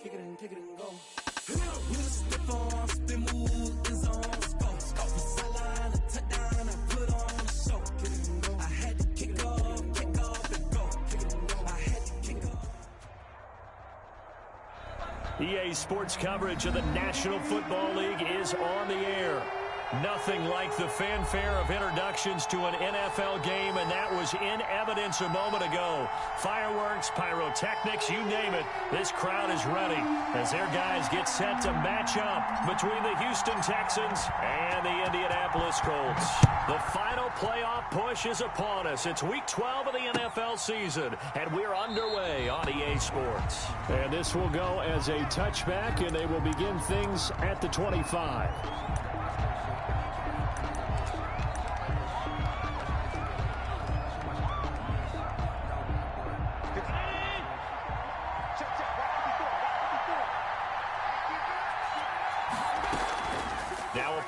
kick it and go. With a stiff arm, spin move, in zone, go. From sideline to touchdown, I put on a show. Kick it and go. I had to kick off and go. Kick it and go. I had to kick off. EA Sports coverage of the National Football League is on the air. Nothing like the fanfare of introductions to an NFL game, and that was in evidence a moment ago. Fireworks, pyrotechnics, you name it. This crowd is ready as their guys get set to match up between the Houston Texans and the Indianapolis Colts. The final playoff push is upon us. It's Week 12 of the NFL season, and we're underway on EA Sports. And this will go as a touchback, and they will begin things at the 25.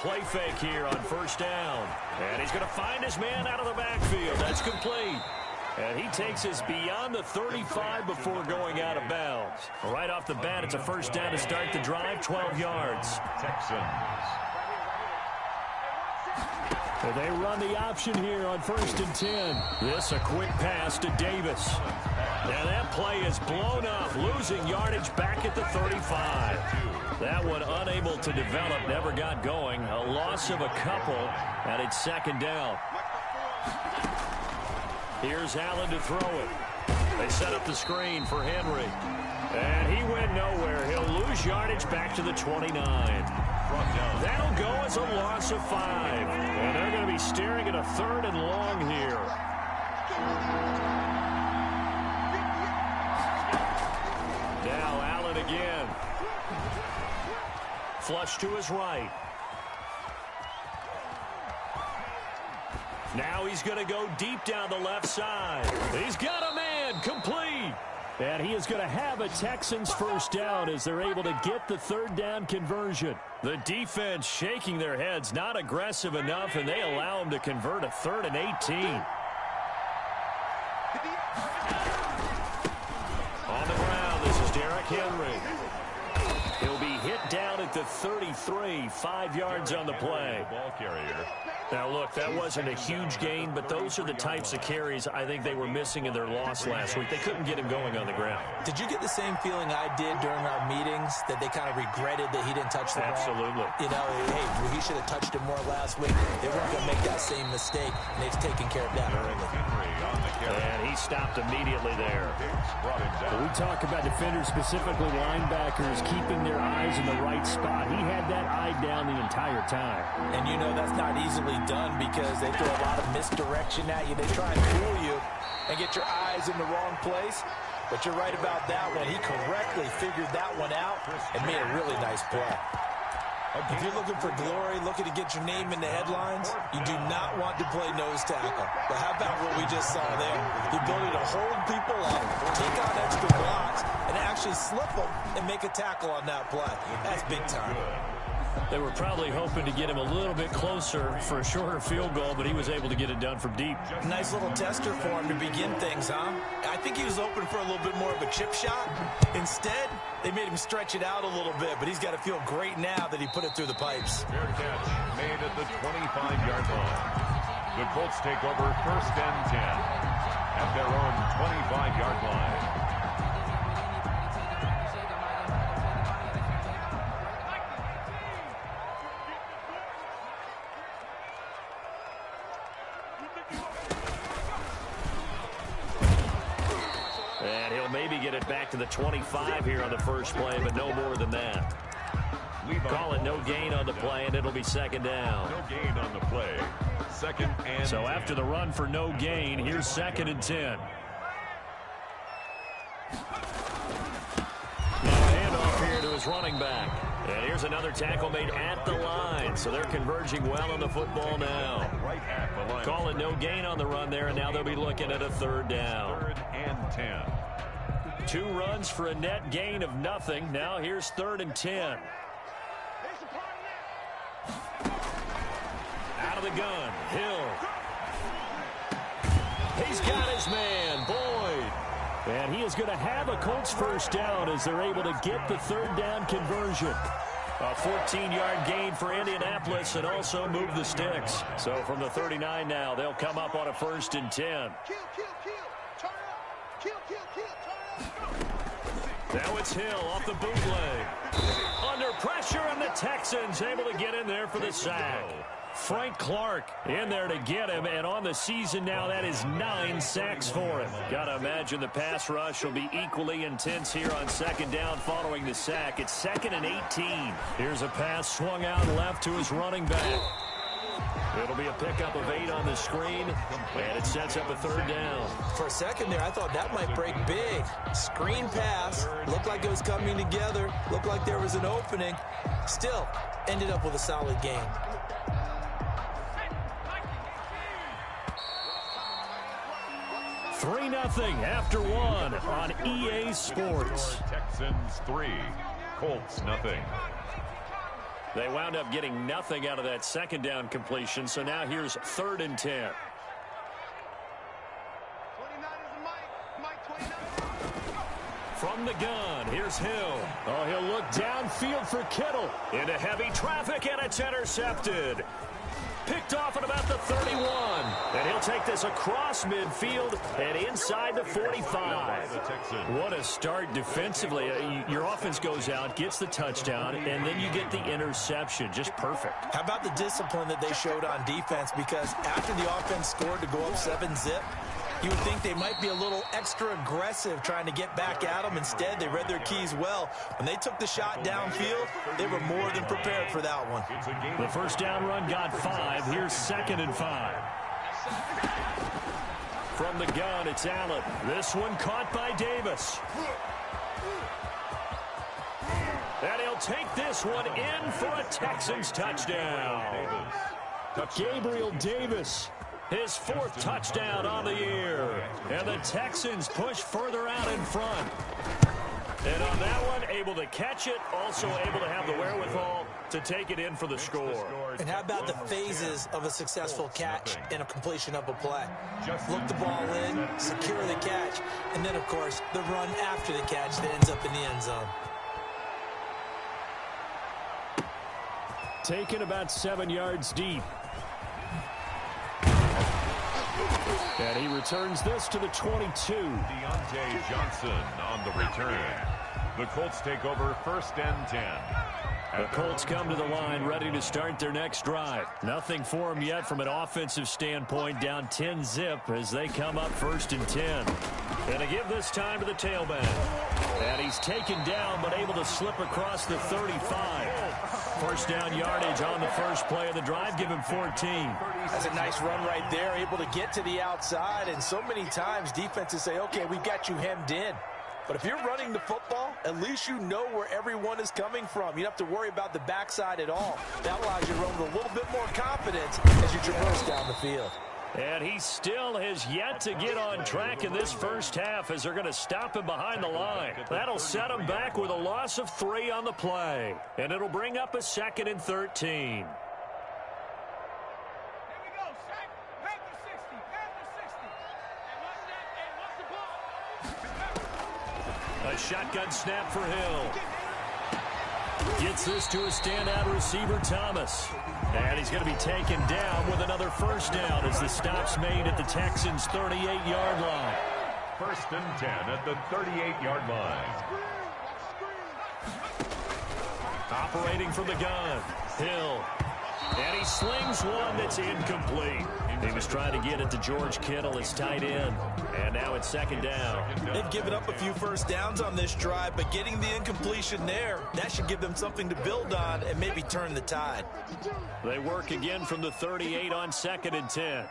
Play fake here on first down. And he's going to find his man out of the backfield. That's complete. And he takes us beyond the 35 before going out of bounds. Right off the bat, it's a first down to start the drive, 12 yards. Texans. And they run the option here on 1st and 10. This a quick pass to Davis. And that play is blown up, losing yardage back at the 35. That one unable to develop, never got going. A loss of a couple, and it's second down. Here's Allen to throw it. They set up the screen for Henry. And he went nowhere. He'll lose yardage back to the 29. That'll go as a loss of 5. And they're going to be staring at a 3rd and long here. Now Allen again. Flush to his right. Now he's going to go deep down the left side. He's got a man, complete. And he is going to have a Texans first down as they're able to get the 3rd down conversion. The defense shaking their heads, not aggressive enough, and they allow him to convert a 3rd and 18. On the ground, this is Derrick Henry. He'll be hit down at the 33, 5 yards on the play. Ball carrier. Now, look, that wasn't a huge gain, but those are the types of carries I think they were missing in their loss last week. They couldn't get him going on the ground. Did you get the same feeling I did during our meetings, that they kind of regretted that he didn't touch the ball? Absolutely. You know, hey, he should have touched it more last week. They weren't going to make that same mistake, and they've taken care of that early. And he stopped immediately there. We talk about defenders, specifically linebackers, keeping their eyes in the right spot. He had that eye down the entire time. And you know that's not easily done because they throw a lot of misdirection at you. They try and fool you and get your eyes in the wrong place. But you're right about that one. He correctly figured that one out and made a really nice play. If you're looking for glory, looking to get your name in the headlines, you do not want to play nose tackle. But how about what we just saw there? The ability to hold people up, take on extra blocks, and actually slip them and make a tackle on that play. That's big time. They were probably hoping to get him a little bit closer for a shorter field goal, but he was able to get it done from deep. Nice little tester for him to begin things, huh? I think he was open for a little bit more of a chip shot. Instead, they made him stretch it out a little bit, but he's got to feel great now that he put it through the pipes. Fair catch made at the 25-yard line. The Colts take over 1st and 10 at their own 25-yard line. And he'll maybe get it back to the 25 here on the first play, but no more than that. Call it no gain on the play, and it'll be second down. No gain on the play. 2nd and So after the run for no gain, here's 2nd and 10. Now a handoff here to his running back. And here's another tackle made at the line. So they're converging well on the football now. Right at the line. Call it no gain on the run there, and now they'll be looking at a 3rd down. 3rd and 10. 2 runs for a net gain of nothing. Now here's 3rd and 10. Out of the gun, Hill. He's got his man, Boyd. And he is going to have a Colts first down as they're able to get the third down conversion. A 14-yard gain for Indianapolis and also move the sticks. So from the 39 now, they'll come up on a 1st and 10. Now it's Hill off the bootleg. Under pressure, and the Texans able to get in there for the sack. Frank Clark in there to get him, and on the season now, that is 9 sacks for him. Got to imagine the pass rush will be equally intense here on 2nd down following the sack. It's 2nd and 18. Here's a pass swung out left to his running back. It'll be a pickup of 8 on the screen, and it sets up a 3rd down. For a second there, I thought that might break big. Screen pass, looked like it was coming together, looked like there was an opening. Still, ended up with a solid game. Three 3-0 after 1 on EA Sports. Texans 3, Colts nothing. They wound up getting nothing out of that 2nd down completion, so now here's 3rd and 10. From the gun, here's Hill. Oh, he'll look downfield for Kittle. Into heavy traffic, and it's intercepted. Picked off at about the 31. And he'll take this across midfield and inside the 45. What a start defensively. Your offense goes out, gets the touchdown, and then you get the interception. Just perfect. How about the discipline that they showed on defense? Because after the offense scored to go up 7-zip, you would think they might be a little extra aggressive trying to get back at them. Instead, they read their keys well. When they took the shot downfield, they were more than prepared for that one. The first down run got 5. Here's 2nd and 5. From the gun, it's Allen. This one caught by Davis. And he'll take this one in for a Texans touchdown. Gabriel Davis. His 4th touchdown on the year. And the Texans push further out in front. And on that one, able to catch it, also able to have the wherewithal to take it in for the score. And how about the phases of a successful catch and a completion of a play? Look the ball in, secure the catch, and then, of course, the run after the catch that ends up in the end zone. Taken about 7 yards deep. And he returns this to the 22. Deontay Johnson on the return. The Colts take over 1st and 10. The Colts come to the line ready to start their next drive. Nothing for them yet from an offensive standpoint, down 10-zip as they come up 1st and 10. And to give this time to the tailback. And he's taken down but able to slip across the 35. First down yardage on the first play of the drive, give him 14. That's a nice run right there, able to get to the outside. And so many times defenses say, okay, we've got you hemmed in. But if you're running the football, at least you know where everyone is coming from. You don't have to worry about the backside at all. That allows you to run with a little bit more confidence as you traverse down the field. And he still has yet to get on track in this first half as they're going to stop him behind the line. That'll set him back with a loss of 3 on the play. And it'll bring up a 2nd and 13. A shotgun snap for Hill. Gets this to a standout receiver, Thomas. And he's going to be taken down with another first down as the stop's made at the Texans' 38-yard line. 1st and 10 at the 38-yard line. Operating from the gun, Hill. And he slings one that's incomplete. He was trying to get it to George Kittle, his tight end. And now it's 2nd down. They've given up a few first downs on this drive, but getting the incompletion there, that should give them something to build on and maybe turn the tide. They work again from the 38 on 2nd and 10.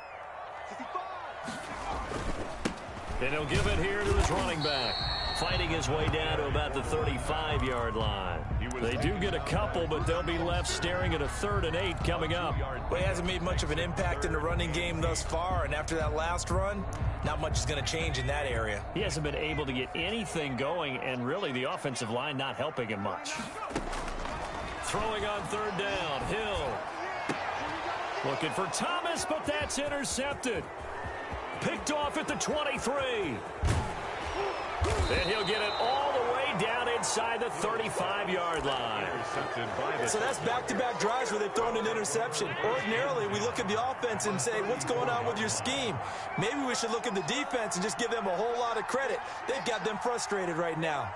And he'll give it here to his running back. Fighting his way down to about the 35-yard line. They do get a couple, but they'll be left staring at a 3rd and 8 coming up. Well, he hasn't made much of an impact in the running game thus far, and after that last run, not much is going to change in that area. He hasn't been able to get anything going, and really the offensive line not helping him much. Throwing on 3rd down, Hill. Looking for Thomas, but that's intercepted. Picked off at the 23. And he'll get it all the way down inside the 35-yard line. So that's back-to-back drives where they've thrown an interception. Ordinarily, we look at the offense and say, what's going on with your scheme? Maybe we should look at the defense and just give them a whole lot of credit. They've got them frustrated right now.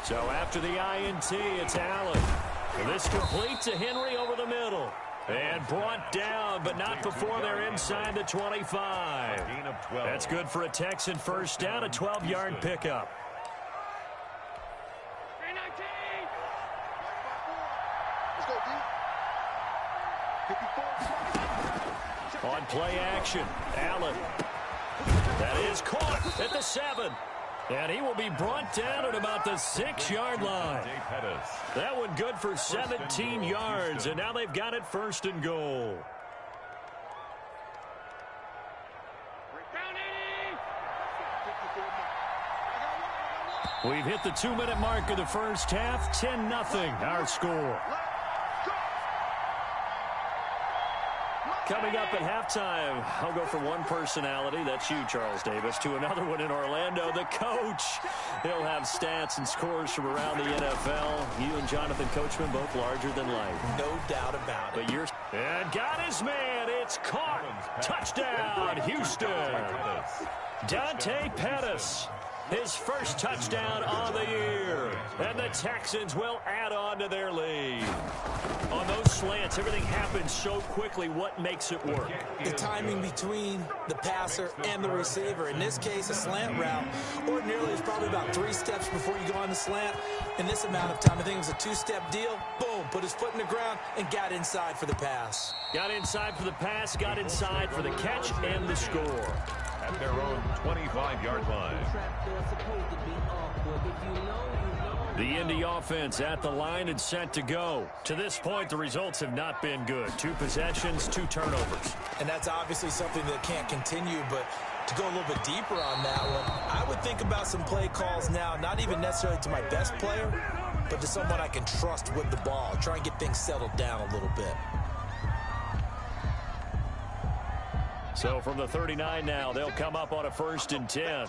So after the INT, it's Allen. This complete to Henry over the middle. And brought down, but not before they're inside the 25. That's good for a Texan first down, a 12-yard pickup. On play action, Allen. That is caught at the 7. And he will be brought down at about the 6-yard line. That one good for 17 yards, and now they've got it first and goal. We've hit the 2-minute mark of the first half, 10-0 our score. Coming up at halftime, I'll go from one personality, that's you, Charles Davis, to another one in Orlando, the coach. He'll have stats and scores from around the NFL. You and Jonathan Coachman both larger than life. No doubt about it. But you're... And got his man. It's caught. Touchdown, Houston. Dante Pettis. His first touchdown on the year. And the Texans will add on to their lead. On those slants, everything happens so quickly. What makes it work? The timing between the passer and the receiver. In this case, a slant route. Ordinarily, it's probably about 3 steps before you go on the slant. In this amount of time, I think it was a 2-step deal. Boom, put his foot in the ground and got inside for the pass. Got inside for the pass, got inside for the catch and the score. At their own 25-yard line. The Indy offense at the line and set to go. To this point, the results have not been good. 2 possessions, 2 turnovers. And that's obviously something that can't continue, but to go a little bit deeper on that one, I would think about some play calls now, not even necessarily to my best player, but to someone I can trust with the ball. Try and get things settled down a little bit. So from the 39 now, they'll come up on a 1st and 10.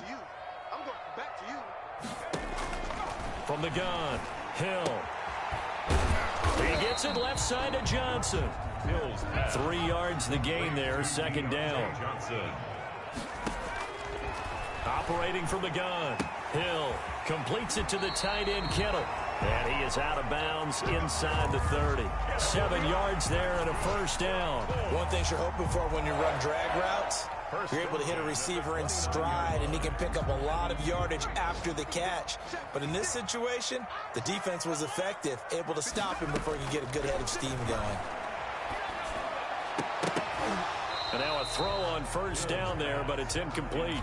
From the gun, Hill. He gets it left side to Johnson. 3 yards the gain there, 2nd down. Operating from the gun, Hill completes it to the tight end, Kittle. And he is out of bounds inside the 30. 7 yards there and a 1st down. One thing you're hoping for when you run drag routes, you're able to hit a receiver in stride, and he can pick up a lot of yardage after the catch. But in this situation, the defense was effective, able to stop him before he could get a good head of steam going. And now a throw on 1st down there, but it's incomplete.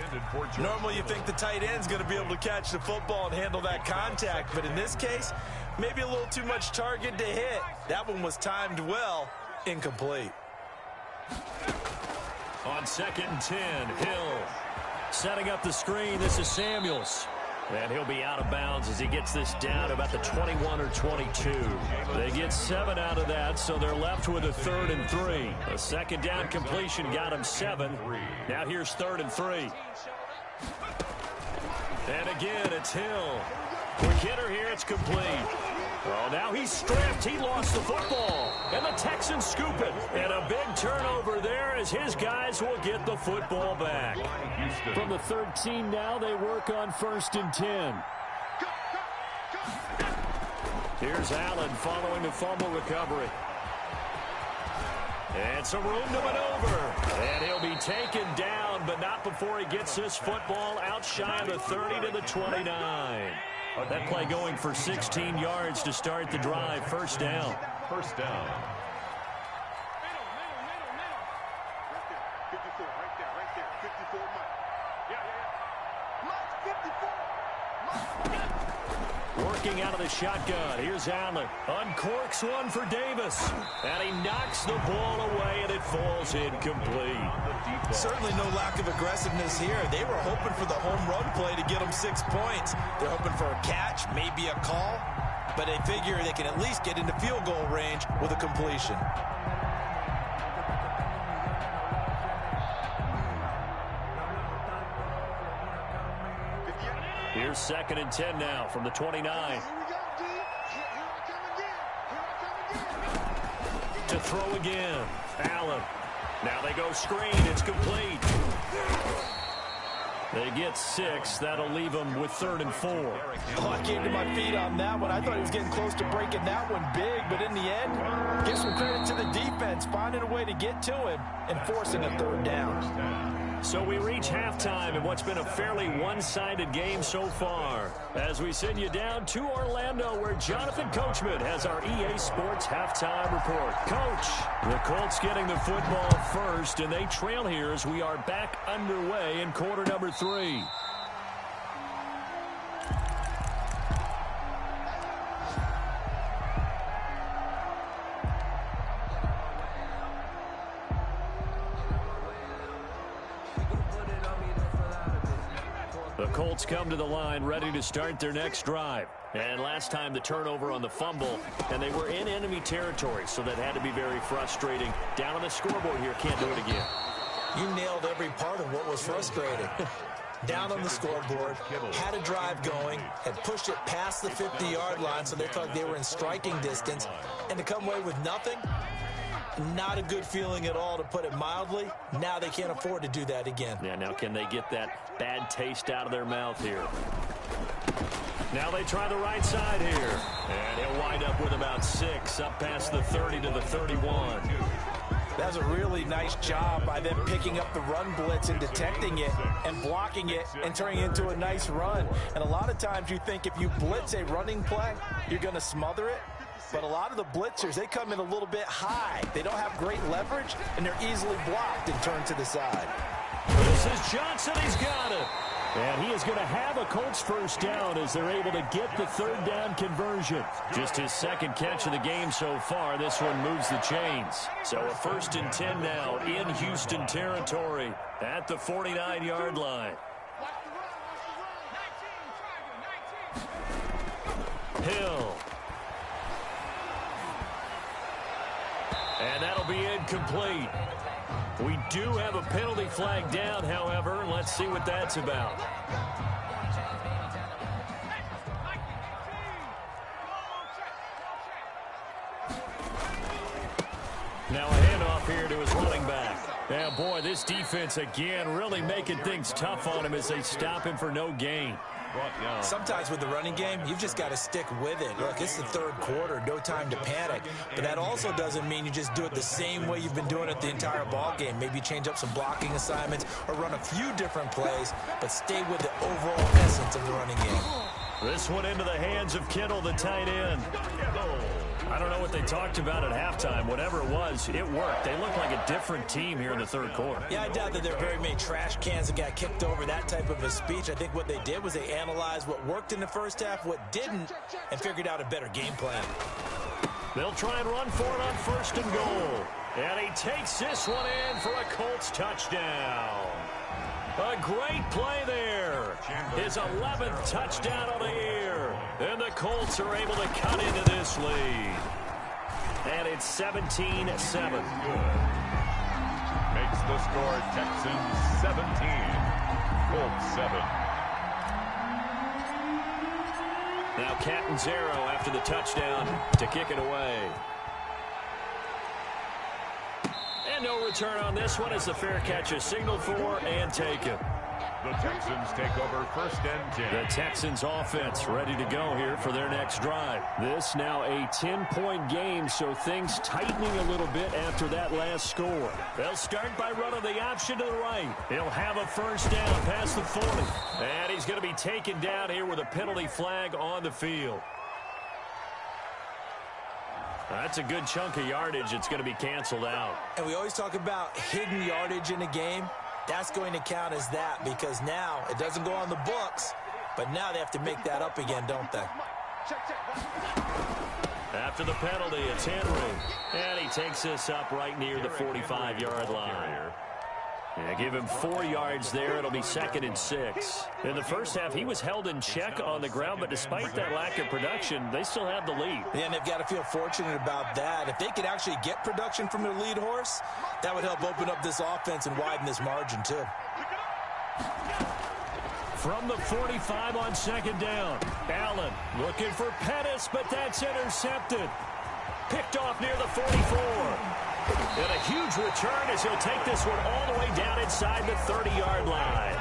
Normally you think the tight end's going to be able to catch the football and handle that contact, but in this case, maybe a little too much target to hit. That one was timed well, incomplete. On 2nd and 10, Hill setting up the screen. This is Samuels. And he'll be out of bounds as he gets this down about the 21 or 22. They get 7 out of that, so they're left with a 3rd and 3. A 2nd down completion got him 7. Now here's 3rd and 3. And again, it's Hill. Quick hitter here, it's complete. Oh, now he's stripped. He lost the football. And the Texans scoop it. And a big turnover there as his guys will get the football back. From the 13 now, they work on 1st and 10. Here's Allen following the fumble recovery. And some room to maneuver. And he'll be taken down, but not before he gets this football out shy of the 30 to the 29. That play going for 16 yards to start the drive. 1st down. 1st down. Working out of the shotgun. Here's Allen. Uncorks one for Davis. And he knocks the ball away, and it falls incomplete. Certainly no lack of aggressiveness here. They were hoping for the home run play to get them 6 points. They're hoping for a catch, maybe a call, but they figure they can at least get into field goal range with a completion. Here's 2nd and 10 now from the 29. To throw again. Allen. Now they go screen. It's complete. They get 6. That'll leave them with 3rd and 4. Oh, I came to my feet on that one. I thought he was getting close to breaking that one big, but in the end, give some credit to the defense, finding a way to get to him and forcing a 3rd down. So we reach halftime in what's been a fairly one-sided game so far. As we send you down to Orlando, where Jonathan Coachman has our EA Sports halftime report. Coach, the Colts getting the football first, and they trail here as we are back underway in quarter number 3. The Colts come to the line ready to start their next drive. And last time the turnover on the fumble, and they were in enemy territory, so that had to be very frustrating. Down on the scoreboard here, can't do it again. You nailed every part of what was frustrating. Down on the scoreboard, had a drive going, had pushed it past the 50-yard line, so they thought they were in striking distance, and to come away with nothing, not a good feeling at all, to put it mildly. Now they can't afford to do that again. Yeah, now can they get that bad taste out of their mouth here? Now they try the right side here. And he'll wind up with about 6, up past the 30 to the 31. That's a really nice job by them picking up the run blitz and detecting it and blocking it and turning it into a nice run. And a lot of times you think if you blitz a running play, you're going to smother it. But a lot of the blitzers, they come in a little bit high. They don't have great leverage, and they're easily blocked and turned to the side. This is Johnson. He's got it. And he is going to have a Colts first down as they're able to get the 3rd down conversion. Just his 2nd catch of the game so far. This one moves the chains. So a 1st and 10 now in Houston territory at the 49-yard line. Hill. And that'll be incomplete. We do have a penalty flag down, however. Let's see what that's about. Now a handoff here to his running back. Yeah, boy, this defense again really making things tough on him as they stop him for no gain. Sometimes with the running game, you've just got to stick with it. Look, it's the 3rd quarter, no time to panic. But that also doesn't mean you just do it the same way you've been doing it the entire ball game. Maybe change up some blocking assignments or run a few different plays, but stay with the overall essence of the running game. This one into the hands of Kittle, the tight end. I don't know what they talked about at halftime. Whatever it was, it worked. They look like a different team here in the 3rd quarter. Yeah, I doubt that there are very many trash cans that got kicked over, that type of a speech. I think what they did was they analyzed what worked in the first half, what didn't, and figured out a better game plan. They'll try and run for it on 1st and goal. And he takes this one in for a Colts touchdown. A great play there. His 11th touchdown of the year. And the Colts are able to cut into this lead. And it's 17-7. Makes the score Texans 17, Colts 7. Now Catanzaro after the touchdown to kick it away. And no return on this one as the fair catch is signaled for and taken. The Texans take over 1st and 10. The Texans offense ready to go here for their next drive. This now a 10-point game, so things tightening a little bit after that last score. They'll start by running the option to the right. He'll have a first down past the 40. And he's going to be taken down here with a penalty flag on the field. That's a good chunk of yardage. It's going to be canceled out. And we always talk about hidden yardage in a game. That's going to count as that because now it doesn't go on the books, but now they have to make that up again, don't they? After the penalty, it's Henry. And he takes this up right near the 45-yard line. Yeah, give him 4 yards there. It'll be 2nd and 6. In the first half, he was held in check on the ground, but despite that lack of production, they still have the lead. Yeah, and they've got to feel fortunate about that. If they could actually get production from their lead horse, that would help open up this offense and widen this margin, too. From the 45 on second down. Allen looking for Pettis, but that's intercepted. Picked off near the 44. And a huge return as he'll take this one all the way down inside the 30-yard line.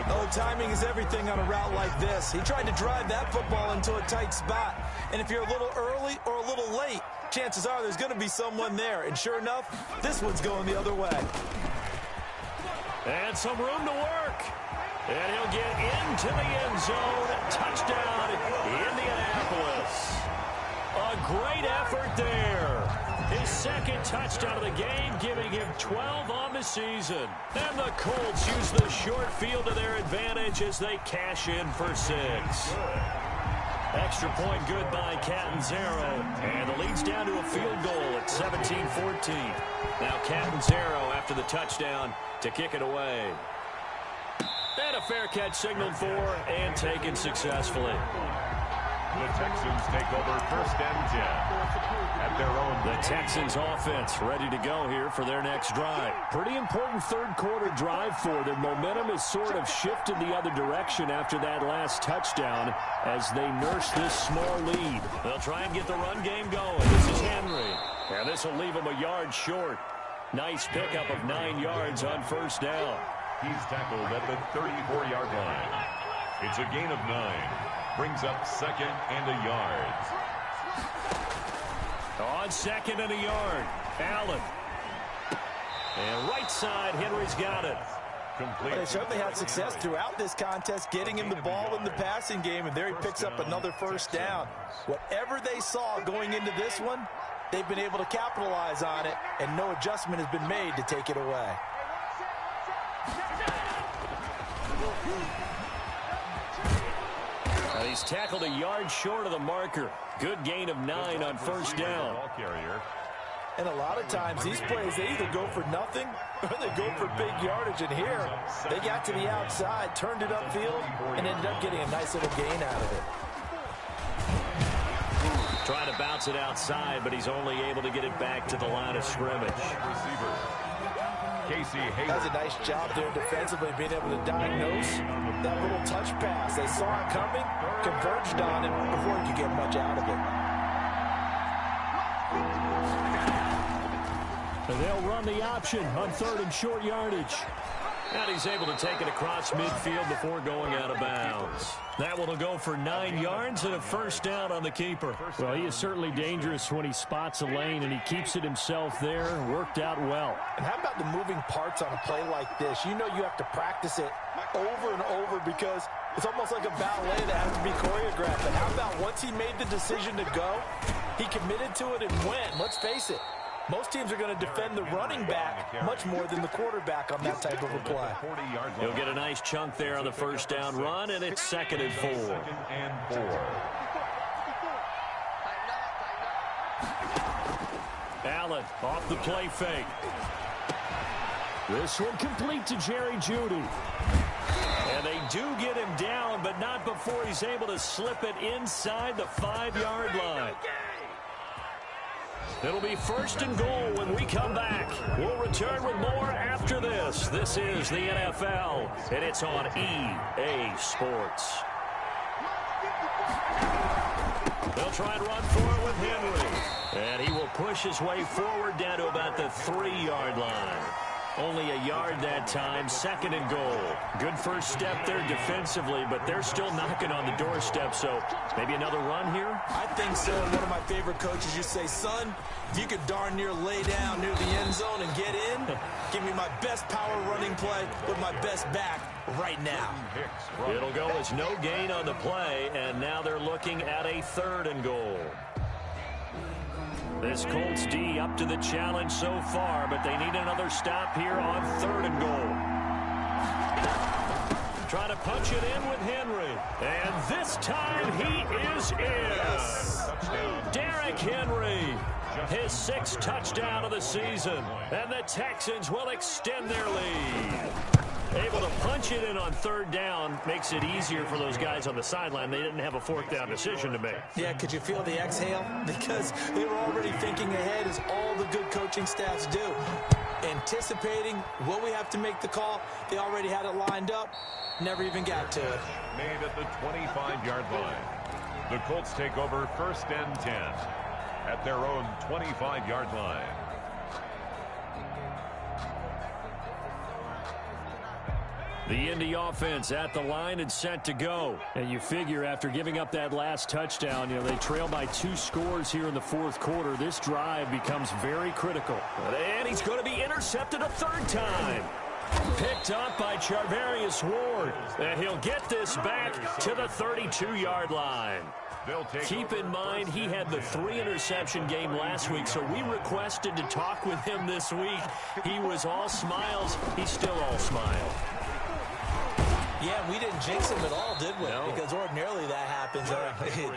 Oh, timing is everything on a route like this. He tried to drive that football into a tight spot. And if you're a little early or a little late, chances are there's going to be someone there. And sure enough, this one's going the other way. And some room to work. And he'll get into the end zone. Touchdown, Indianapolis. A great effort there. His second touchdown of the game, giving him 12 on the season. And the Colts use the short field to their advantage as they cash in for 6. Extra point good by Catanzaro. And the lead's down to a field goal at 17-14. Now Catanzaro after the touchdown to kick it away. And a fair catch signaled for and taken successfully. The Texans take over first and 10 at their own. The Texans offense ready to go here for their next drive. Pretty important third quarter drive for them. Momentum has sort of shifted the other direction after that last touchdown as they nurse this small lead. They'll try and get the run game going. This is Henry. And this will leave him a yard short. Nice pickup of 9 yards on first down. He's tackled at the 34-yard line. It's a gain of 9. Brings up second and a yard. On second and a yard, Allen. And right side, Henry's got it. Complete. They certainly had success throughout this contest, getting him the ball in the passing game, and there he picks up another first down. Whatever they saw going into this one, they've been able to capitalize on it, and no adjustment has been made to take it away. He's tackled a yard short of the marker. Good gain of 9 on first down. And a lot of times these plays, they either go for nothing or they go for big yardage. And here, they got to the outside, turned it upfield, and ended up getting a nice little gain out of it. Trying to bounce it outside, but he's only able to get it back to the line of scrimmage. Casey Hayward does a nice job there defensively, being able to diagnose that little touch pass. They saw it coming, converged on it before he could get much out of it. They'll run the option on third and short yardage. And he's able to take it across midfield before going out of bounds. That one will go for 9 yards and a first down on the keeper. Well, he is certainly dangerous when he spots a lane, and he keeps it himself there. Worked out well. And how about the moving parts on a play like this? You know you have to practice it over and over because it's almost like a ballet that has to be choreographed. But how about once he made the decision to go, he committed to it and went. Let's face it. Most teams are going to defend the running back much more than the quarterback on that type of a play. He'll get a nice chunk there on the first down run, and it's 2nd and 4. Allen off the play fake. This one complete to Jerry Jeudy. And they do get him down, but not before he's able to slip it inside the 5-yard line. It'll be 1st and goal when we come back. We'll return with more after this. This is the NFL, and it's on EA Sports. They'll try and run for it with Henry. And he will push his way forward down to about the 3-yard line. Only a yard that time, 2nd and goal. Good first step there defensively, but they're still knocking on the doorstep, so maybe another run here? I think so. And one of my favorite coaches, you say, son, if you could darn near lay down near the end zone and get in, give me my best power running play with my best back right now. It'll go as no gain on the play, and now they're looking at a 3rd and goal. This Colts D up to the challenge so far, but they need another stop here on 3rd and goal. Trying to punch it in with Henry. And this time he is in. Derrick Henry, his 6th touchdown of the season. And the Texans will extend their lead. Able to punch it in on 3rd down makes it easier for those guys on the sideline. They didn't have a 4th down decision to make. Yeah, could you feel the exhale? Because they were already thinking ahead, as all the good coaching staffs do. anticipating, will we have to make the call? They already had it lined up, never even got to it. Made at the 25-yard line. The Colts take over 1st and 10 at their own 25-yard line. The Indy offense at the line and set to go. And you figure after giving up that last touchdown, they trail by 2 scores here in the 4th quarter. This drive becomes very critical. And he's going to be intercepted a 3rd time. Picked up by Charvarius Ward. And he'll get this back to the 32-yard line. Keep in mind, he had the 3-interception game last week, so we requested to talk with him this week. He was all smiles. He's still all smile. Yeah, we didn't jinx him at all, did we? No. Because ordinarily that happens.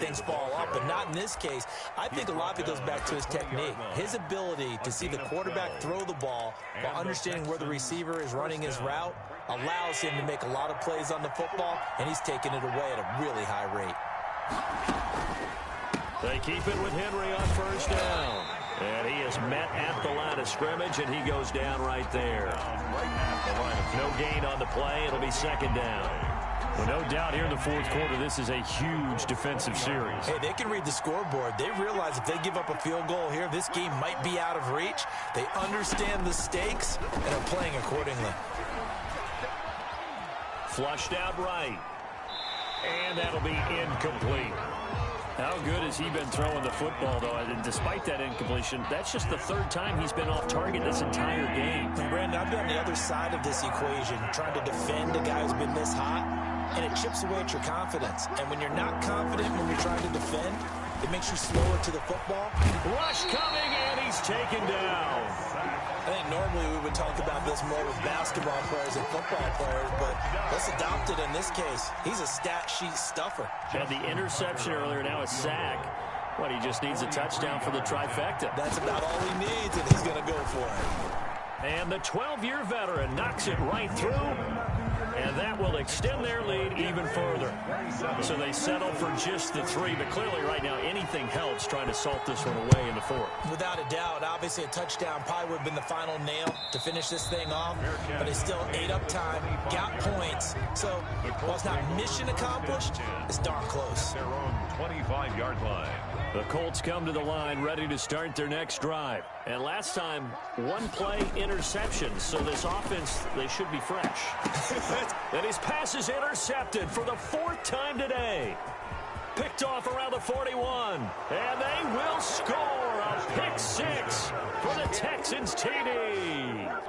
Things fall up, but not in this case. I think a lot of it goes back to his technique. His ability to see the quarterback throw the ball while understanding where the receiver is running his route allows him to make a lot of plays on the football, and he's taking it away at a really high rate. They keep it with Henry on 1st down. And he is met at the line of scrimmage, and he goes down right there. No gain on the play. It'll be 2nd down. Well, no doubt here in the 4th quarter, this is a huge defensive series. Hey, they can read the scoreboard. They realize if they give up a field goal here, this game might be out of reach. They understand the stakes and are playing accordingly. Flushed out right. And that'll be incomplete. How good has he been throwing the football, though? And despite that incompletion, that's just the 3rd time he's been off target this entire game. And Brandon, I've been on the other side of this equation, trying to defend a guy who's been this hot, and it chips away at your confidence. And when you're not confident when you're trying to defend, it makes you slower to the football. Rush coming, and he's taken down. I think normally we would talk about this more with basketball players and football players, but let's adopt it in this case. He's a stat sheet stuffer. Had the interception earlier, now a sack. What, he just needs a touchdown for the trifecta. That's about all he needs, and he's going to go for it. And the 12-year veteran knocks it right through, and that will extend their lead even further. So they settle for just the 3, but clearly right now anything helps trying to salt this one away in the 4th. Without a doubt, obviously a touchdown probably would have been the final nail to finish this thing off, but it still ate up time, got points. So while it's not mission accomplished, it's darn close. Their own 25-yard line. The Colts come to the line ready to start their next drive. And last time, 1-play interception. So this offense, they should be fresh. And his pass is intercepted for the 4th time today. Picked off around the 41. And they will score a pick 6 for the Texans TD.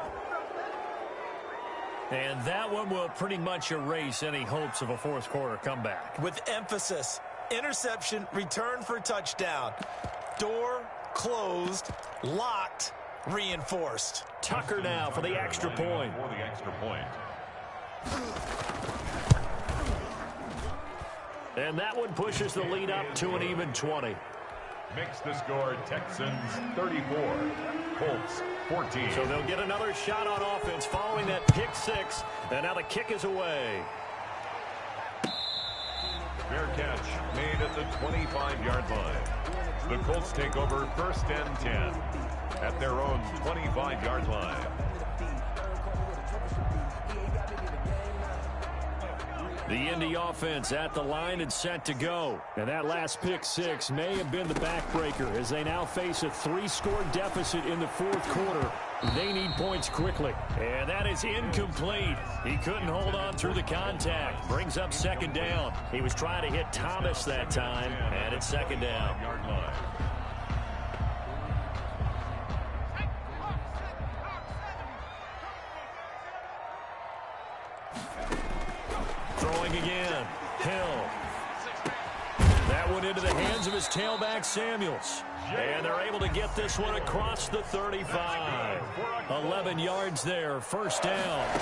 And that one will pretty much erase any hopes of a 4th quarter comeback. With emphasis. Interception, return for touchdown. Door closed, locked, reinforced. Tucker now for the extra point. For the extra point. And that one pushes the lead up to an even 20. Makes the score Texans 34, Colts 14. So they'll get another shot on offense following that pick 6. And now the kick is away. Fair catch made at the 25-yard line. The Colts take over 1st and 10 at their own 25-yard line. The Indy offense at the line and set to go. And that last pick 6 may have been the backbreaker as they now face a 3-score deficit in the 4th quarter. They need points quickly. And that is incomplete. He couldn't hold on through the contact. Brings up 2nd down. He was trying to hit Thomas that time, and it's 2nd down. Throwing again. Hill. That one into the hands of his tailback, Samuels. And they're able to get this one across the 35. 11 yards there. 1st down.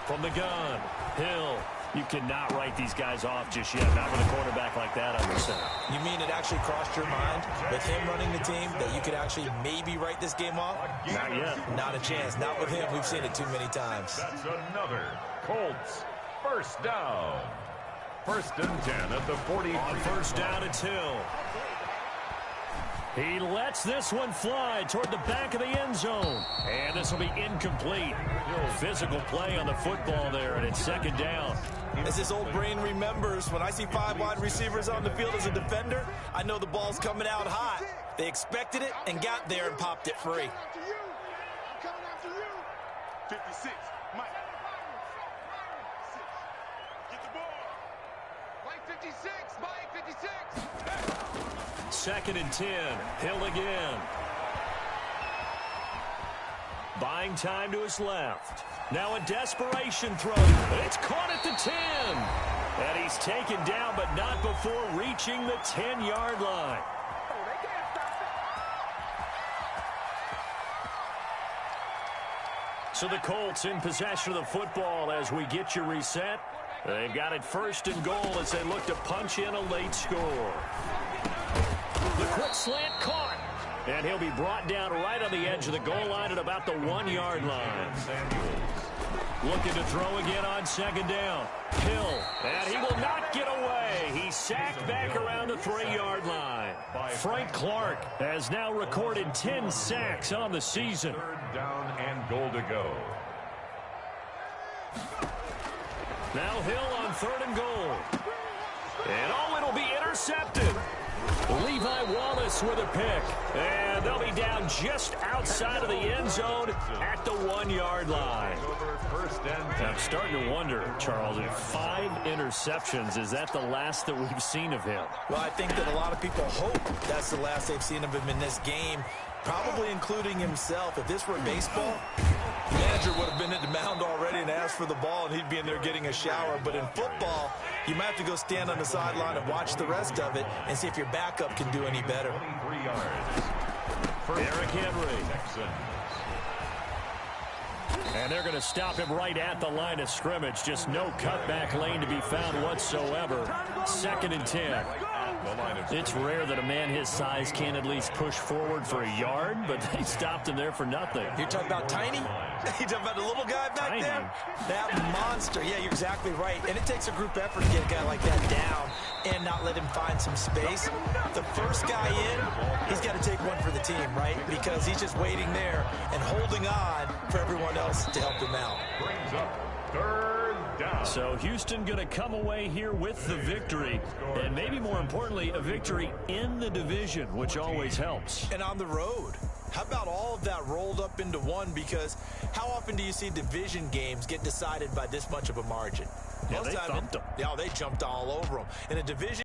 From the gun. Hill. You cannot write these guys off just yet. Not with a quarterback like that under center. You mean it actually crossed your mind with him running the team that you could actually maybe write this game off? Not yet. Not a chance. Not with him. We've seen it too many times. That's another Colts 1st down. 1st and 10 at the 40. On 1st down, it's Hill. He lets this one fly toward the back of the end zone. And this will be incomplete. Physical play on the football there, and it's second down. As his old brain remembers, when I see 5 wide receivers on the field as a defender, I know the ball's coming out hot. They expected it and got there and popped it free. I'm coming after you. 56, Mike. Get the ball. Mike 56, Mike 56. Second and 10. Hill again. Buying time to his left. Now a desperation throw. It's caught at the 10. And he's taken down, but not before reaching the 10-yard line. So the Colts in possession of the football as we get you reset. They've got it first and goal as they look to punch in a late score. The quick slant caught. And he'll be brought down right on the edge of the goal line at about the 1-yard line. Looking to throw again on second down. Hill, and he will not get away. He's sacked back around the 3-yard line. Frank Clark has now recorded 10 sacks on the season. Third down and goal to go. Now Hill on third and goal. And it'll be intercepted. Levi Wallace with a pick. And they'll be down just outside of the end zone at the 1-yard line. First and 10. I'm starting to wonder, Charles, if 5 interceptions, is that the last that we've seen of him? Well, I think that a lot of people hope that's the last they've seen of him in this game, probably including himself. If this were baseball, the manager would have been at the mound already and asked for the ball, and he'd be in there getting a shower. But in football, you might have to go stand on the sideline and watch the rest of it and see if your backup can do any better. 23 yards. Derrick Henry. Texans. And they're going to stop him right at the line of scrimmage. Just no cutback lane to be found whatsoever. Second and 10. It's rare that a man his size can at least push forward for a yard, but they stopped him there for nothing. You're talking about Tiny? You're talking about the little guy back Tiny. there? That monster. Yeah, you're exactly right. And it takes a group effort to get a guy like that down and not let him find some space. The first guy in, he's got to take one for the team, right? Because he's just waiting there and holding on for everyone else to help him out. Brings up third down. So Houston going to come away here with the victory, and maybe more importantly, a victory in the division, which always helps. And on the road. How about all of that rolled up into one? Because how often do you see division games get decided by this much of a margin? Yeah, they thumped them. Yeah, they jumped all over them. In a division